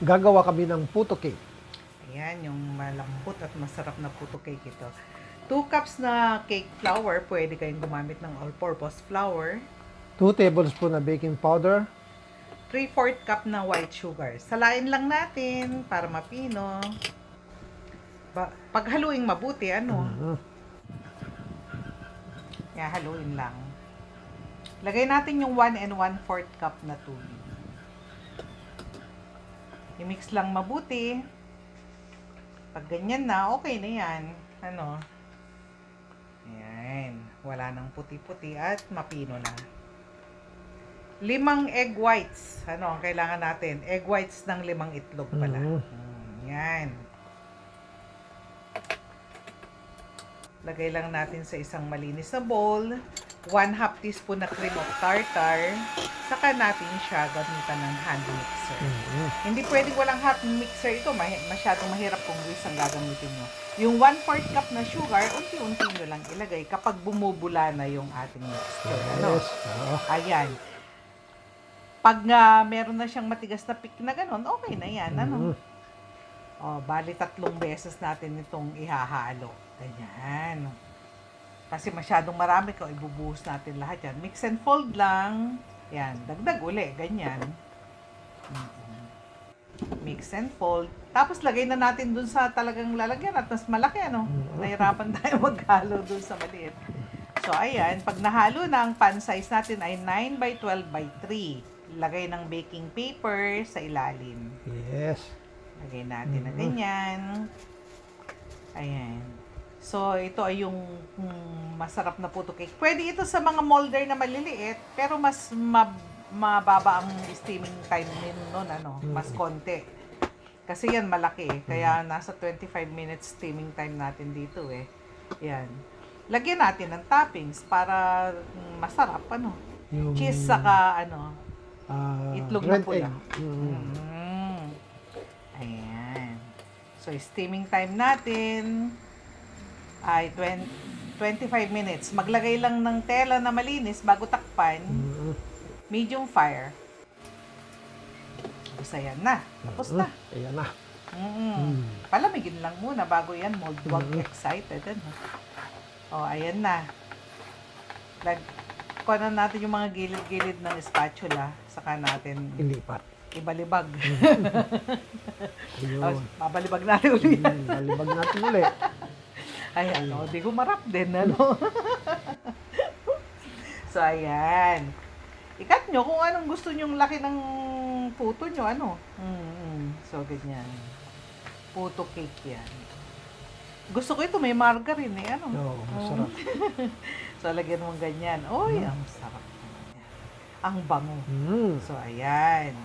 Gagawa kami ng puto cake. Ayan, yung malambot at masarap na puto cake ito. 2 cups na cake flour, pwede kayong gumamit ng all-purpose flour. 2 tablespoon na baking powder. 3/4 cup na white sugar. Salain lang natin para mapino. Paghaluin mabuti, haluin lang. Lagay natin yung 1 1/4 cup na tubig. I-mix lang mabuti. Pag ganyan na, okay na yan. Ayan. Wala nang puti-puti at mapino na. 5 egg whites. Ang kailangan natin? Egg whites ng 5 itlog pala. Yan. Lagay lang natin sa isang malinis na bowl. 1/2 teaspoon na cream of tartar. Saka natin siya gamitan ng hand mixer. Hindi pwedeng walang hand mixer ito. Masyadong mahirap kung whisk ang gagamitin nyo. Yung 1/4 cup na sugar, unti-unti nyo lang ilagay kapag bumubula na yung ating mixture. Yes. Ayan. Pag meron na siyang matigas na pick na ganun, okay na yan. Bali 3 beses natin itong ihahalo. Ganyan. Kasi masyadong marami ko, ibubuhos natin lahat yan. Mix and fold lang. Yan, dagdag uli. Ganyan. Mix and fold. Tapos lagay na natin dun sa talagang lalagyan at mas malaki, Nahirapan tayo maghalo dun sa maliit. So, ayan. Pag nahalo na, ang pan size natin ay 9 by 12 by 3. Lagay ng baking paper sa ilalim. Yes. Lagay natin na ganyan. Ayan. So, ito ay yung masarap na puto cake. Pwede ito sa mga molder na maliliit, pero mas mababa ang steaming time nun, mas konti. Kasi yan malaki, kaya nasa 25 minutes steaming time natin dito Yan. Lagyan natin ng toppings para masarap, Yung, cheese saka, itlog na red pula. egg. Ayan. So, steaming time natin ay 25 minutes. Maglagay lang ng tela na malinis bago takpan. Medium fire. Tapos ayan na. Tapos na. Ayan na. Palamigin lang muna bago yan mold. Huwag excited. Ayan na. Kuha na natin yung mga gilid-gilid ng spatula. Saka natin Ilipat. ibalibag. Ayun. Babalibag natin ulit. Balibag natin ulit. Ayan, di ko marap din, So, ayan. Ikat nyo kung anong gusto nyong laki ng puto nyo, So, ganyan. Puto cake yan. Gusto ko ito, may margarine, Oo, masarap. So, lagyan mo ganyan. Ang sarap naman yan. Ang bango. So, ayan.